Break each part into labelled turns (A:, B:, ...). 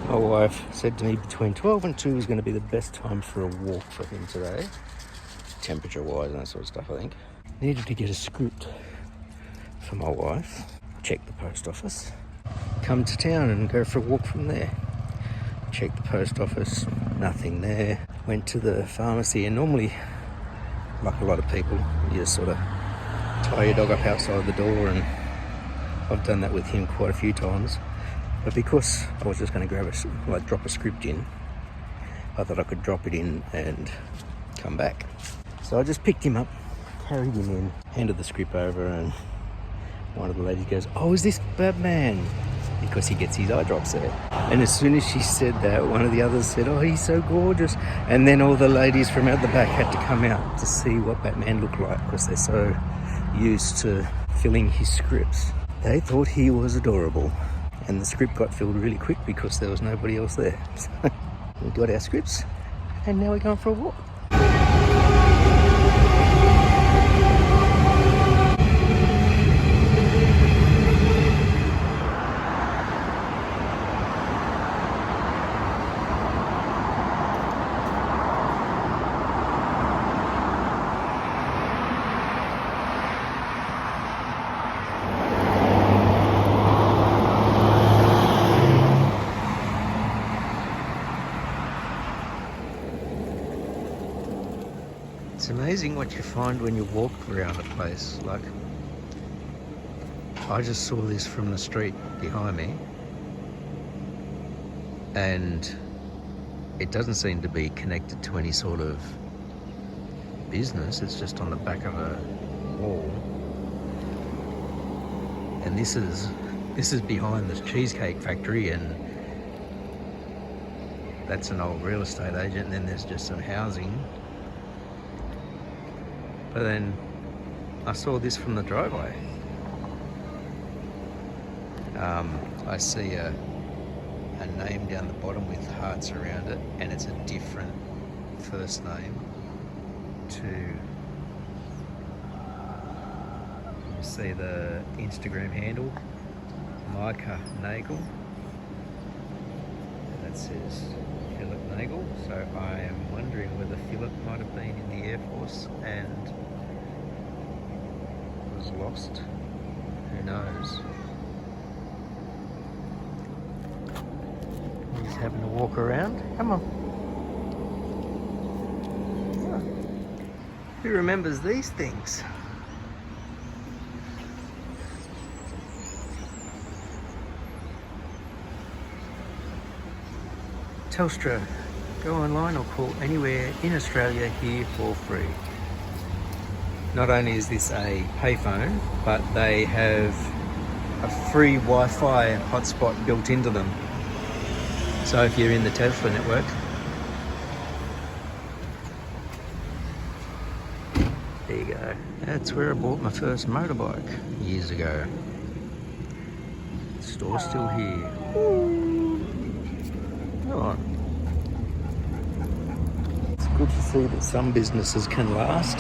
A: My wife said to me between 12 and 2 is going to be the best time for a walk for him today. Temperature wise and that sort of stuff, I think. Needed to get a script for my wife. Check the post office. Come to town and go for a walk from there. Check the post office. Nothing there. Went to the pharmacy, and normally, like a lot of people, you just sort of tie your dog up outside the door, and I've done that with him quite a few times. But because I was just going to drop a script in, I thought I could drop it in and come back. So I just picked him up, carried him in, handed the script over, and one of the ladies goes, "Oh, is this Batman?" Because he gets his eye drops there. And as soon as she said that, one of the others said, "Oh, he's so gorgeous." And then all the ladies from out the back had to come out to see what Batman looked like, because they're so used to filling his scripts. They thought he was adorable. And the script got filled really quick because there was nobody else there. So we got our scripts, and now we're going for a walk. It's amazing what you find when you walk around a place. Like, I just saw this from the street behind me, and it doesn't seem to be connected to any sort of business. It's just on the back of a wall, and this is behind the Cheesecake Factory, and that's an old real estate agent, and then there's just some housing. But then I saw this from the driveway. I see a name down the bottom with hearts around it, and it's a different first name to, you see the Instagram handle, Micah Nagel. That says Philip Nagel, so I am wondering whether Philip might have been in the Air Force and was lost. Who knows? He's having a walk around. Come on. Who remembers these things? Telstra. Go online or call anywhere in Australia here for free. Not only is this a payphone, but they have a free Wi-Fi hotspot built into them. So if you're in the Telstra network, there you go. That's where I bought my first motorbike years ago. The store's still here. Come on. It's good to see that some businesses can last,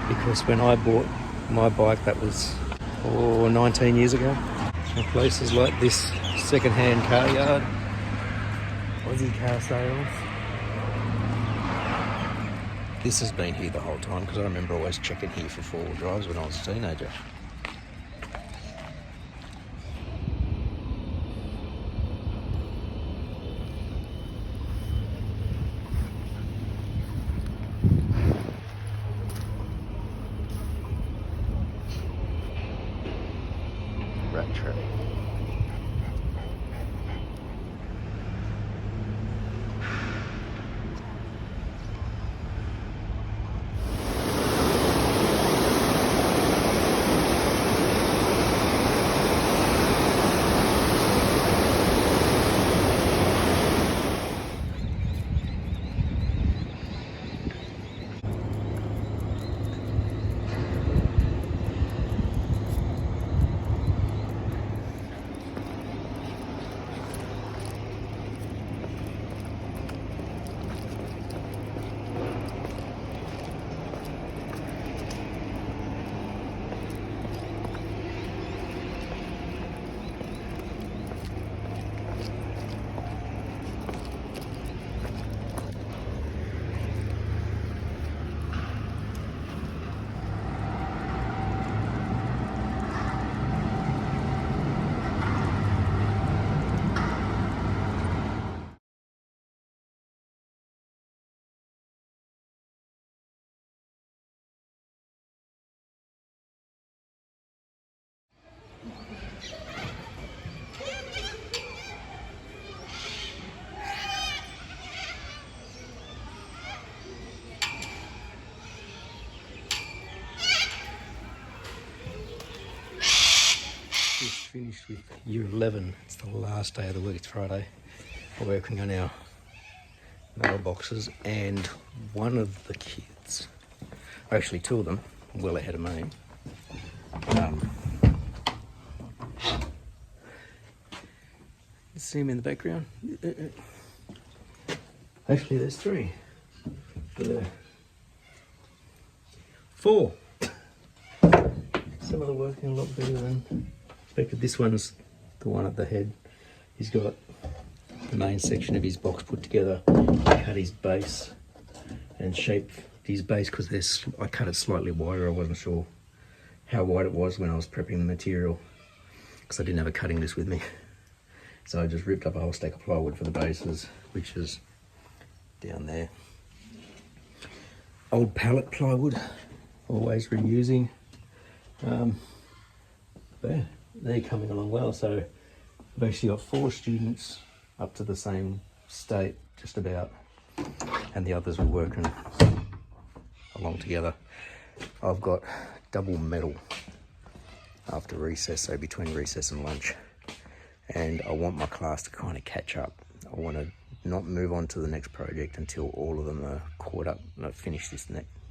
A: because when I bought my bike, that was 19 years ago, in places like this second-hand car yard, Aussie car sales. This has been here the whole time, because I remember always checking here for four-wheel drives when I was a teenager. Rat trap. finished with year 11. It's the last day of the week. It's Friday. We're working on our mailboxes, and one of the kids, actually two of them, well ahead of me, you see him in the background? Actually, there's three. Four. Some of them working a lot better than expected. This one's the one at the head. He's got the main section of his box put together. I cut his base and shaped his base because I cut it slightly wider. I wasn't sure how wide it was when I was prepping the material because I didn't have a cutting list with me. So I just ripped up a whole stack of plywood for the bases, which is down there. Old pallet plywood, always reusing. But they're coming along well. So I've actually got 4 students up to the same state, just about, and the others were working along together. I've got double medal after recess, so between recess and lunch, and I want my class to kind of catch up. I want to not move on to the next project until all of them are caught up and I've finished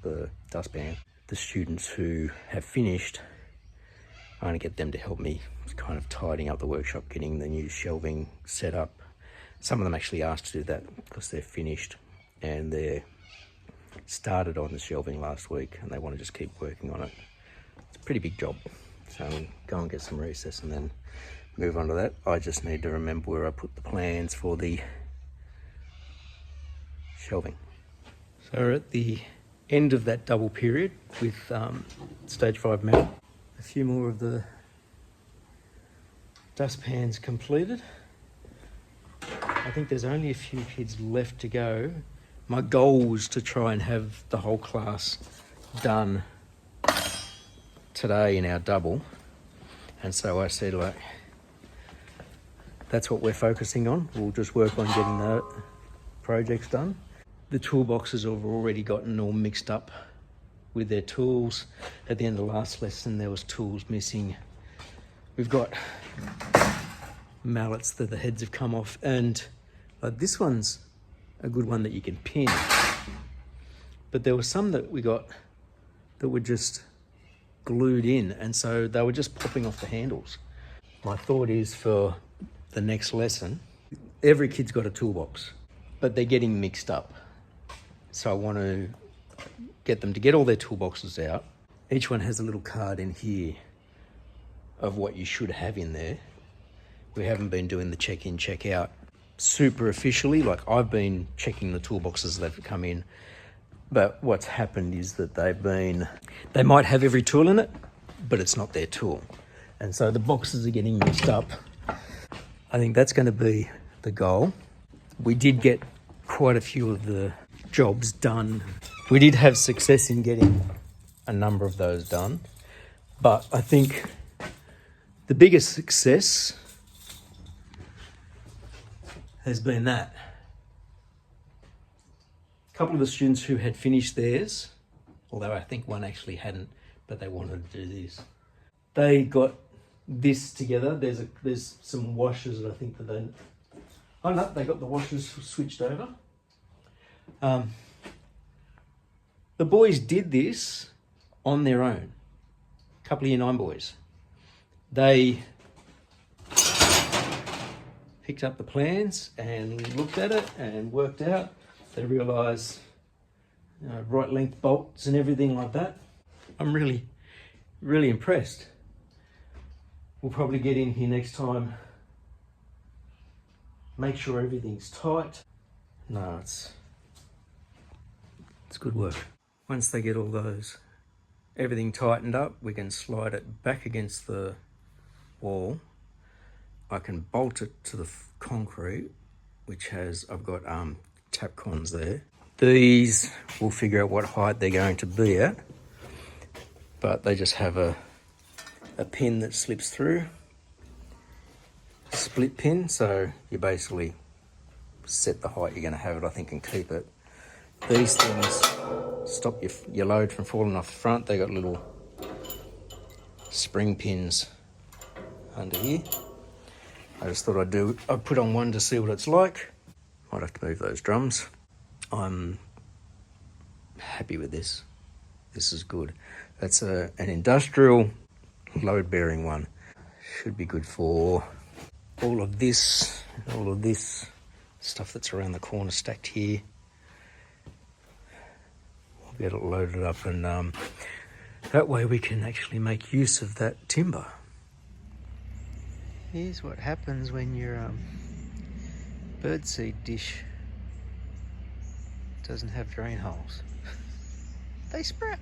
A: the dustpan. The students who have finished, I want to get them to help me kind of tidying up the workshop, getting the new shelving set up. Some of them actually asked to do that because they're finished and they started on the shelving last week and they want to just keep working on it. It's a pretty big job. So I'm go and get some recess and then move on to that. I just need to remember where I put the plans for the shelving. So we're at the end of that double period with stage 5 metal. A few more of the dustpans completed. I think there's only a few kids left to go. My goal was to try and have the whole class done today in our double. And so I said, like, that's what we're focusing on. We'll just work on getting the projects done. The toolboxes have already gotten all mixed up with their tools. At the end of the last lesson, there was tools missing. We've got mallets that the heads have come off, and this one's a good one that you can pin. But there were some that we got that were just glued in, and so they were just popping off the handles. My thought is for the next lesson, every kid's got a toolbox, but they're getting mixed up. So I want to get them to get all their toolboxes out. Each one has a little card in here of what you should have in there. We haven't been doing the check-in, check-out super officially. Like, I've been checking the toolboxes that have come in, but what's happened is that they might have every tool in it, but it's not their tool. And so the boxes are getting mixed up. I think that's going to be the goal. We did get quite a few of the jobs done. We did have success in getting a number of those done, but I think the biggest success has been that. A couple of the students who had finished theirs, although I think one actually hadn't, but they wanted to do this. They got this together. There's some washers that I think that they got the washers switched over. The boys did this on their own. A couple of year 9 boys. They picked up the plans and looked at it and worked out. They realised right length bolts and everything like that. I'm really, really impressed. We'll probably get in here next time, make sure everything's tight. No, it's good work. Once they get all everything tightened up, we can slide it back against the wall. I can bolt it to the concrete, which I've got tap cons there. These, we'll figure out what height they're going to be at, but they just have a pin that slips through, split pin, so you basically set the height you're going to have it, I think, and keep it. These things stop your load from falling off the front. They got little spring pins under here. I just thought I'd put on one to see what it's like. Might have to move those drums. I'm happy with this. This is good. That's an industrial load-bearing one. Should be good for all of this stuff that's around the corner stacked here. We'll get it loaded up, and that way we can actually make use of that timber. Here's what happens when your birdseed dish doesn't have drain holes. They sprout.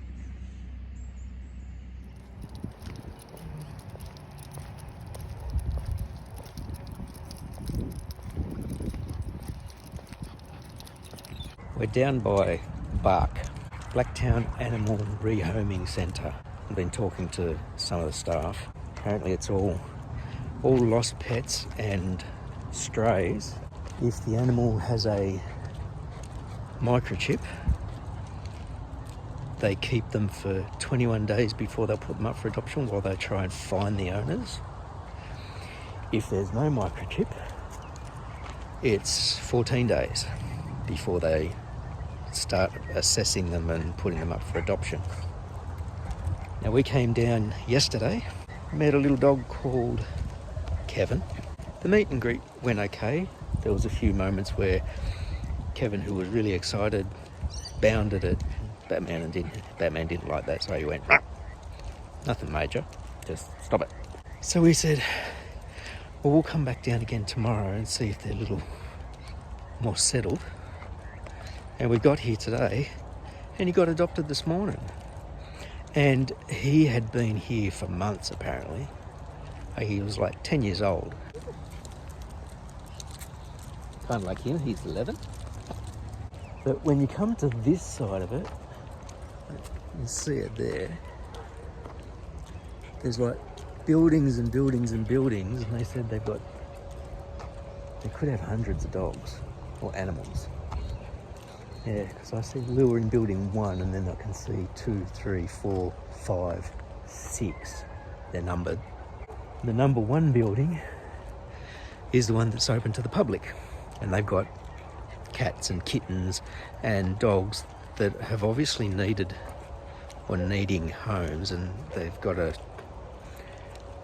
A: We're down by Bark, Blacktown Animal Rehoming Centre. I've been talking to some of the staff. Apparently it's all lost pets and strays. If the animal has a microchip, they keep them for 21 days before they'll put them up for adoption while they try and find the owners. If there's no microchip, it's 14 days before they start assessing them and putting them up for adoption. Now, we came down yesterday, met a little dog called Kevin. The meet and greet went okay. There was a few moments where Kevin, who was really excited, bounded at Batman, and Batman didn't like that, so he went, nothing major, just stop it. So we said, well, we'll come back down again tomorrow and see if they're a little more settled. And we got here today, and he got adopted this morning. And he had been here for months, apparently. He was like 10 years old. Kind of like him, he's 11. But when you come to this side of it, you see it there. There's like buildings and buildings and buildings, and they said they could have hundreds of dogs or animals. Yeah, because I see we were in building 1, and then I can see 2, 3, 4, 5, 6. They're numbered. The number 1 building is the one that's open to the public, and they've got cats and kittens and dogs that have obviously needed or needing homes, and they've got a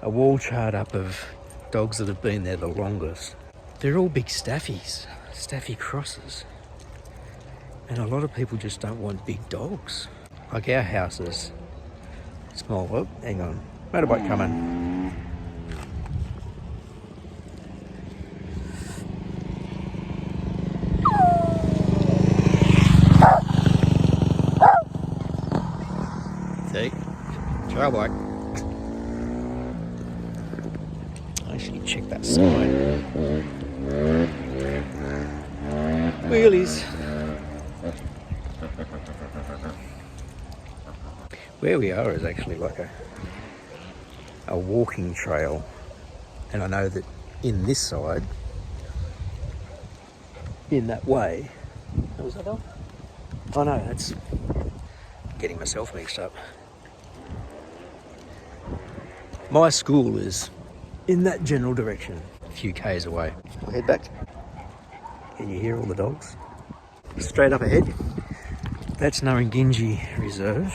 A: wall chart up of dogs that have been there the longest. They're all big staffy crosses, and a lot of people just don't want big dogs. Like our house is small. Oh, hang on, motorbike coming. See? Trail bike. I actually check that sign. Wheelies. Where we are is actually like a walking trail, and I know that in this side, in that way, what was that dog? Oh no, that's getting myself mixed up. My school is in that general direction, a few k's away. We'll head back. Can you hear all the dogs? Straight up ahead, that's Nurringinji Reserve.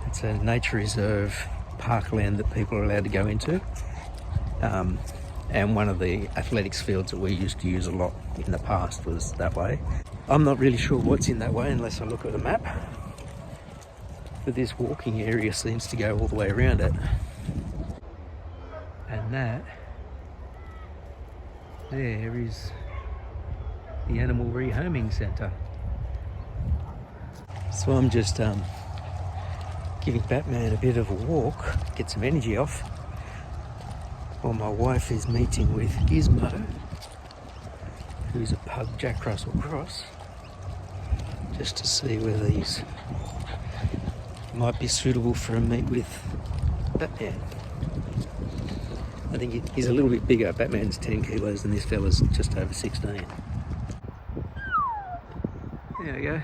A: It's a nature reserve parkland that people are allowed to go into. And one of the athletics fields that we used to use a lot in the past was that way. I'm not really sure what's in that way unless I look at the map. But this walking area seems to go all the way around it. And that there is the Animal Rehoming Centre. So I'm just giving Batman a bit of a walk, get some energy off, while my wife is meeting with Gizmo, who's a pug Jack Russell Cross, just to see whether he's might be suitable for a meet with Batman. I think he's a little bit bigger. Batman's 10 kilos and this fella's just over 16. There we go.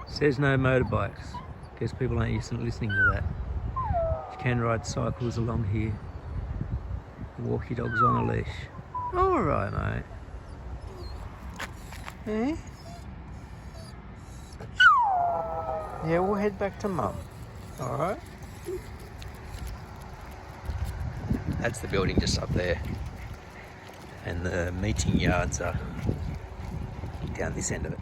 A: Says no motorbikes. Guess people aren't used to listening to that. You can ride cycles along here. Walk your dogs on a leash. Alright, mate. Eh? Yeah, we'll head back to Mum. Alright? That's the building just up there. And the meeting yards are down this end of it.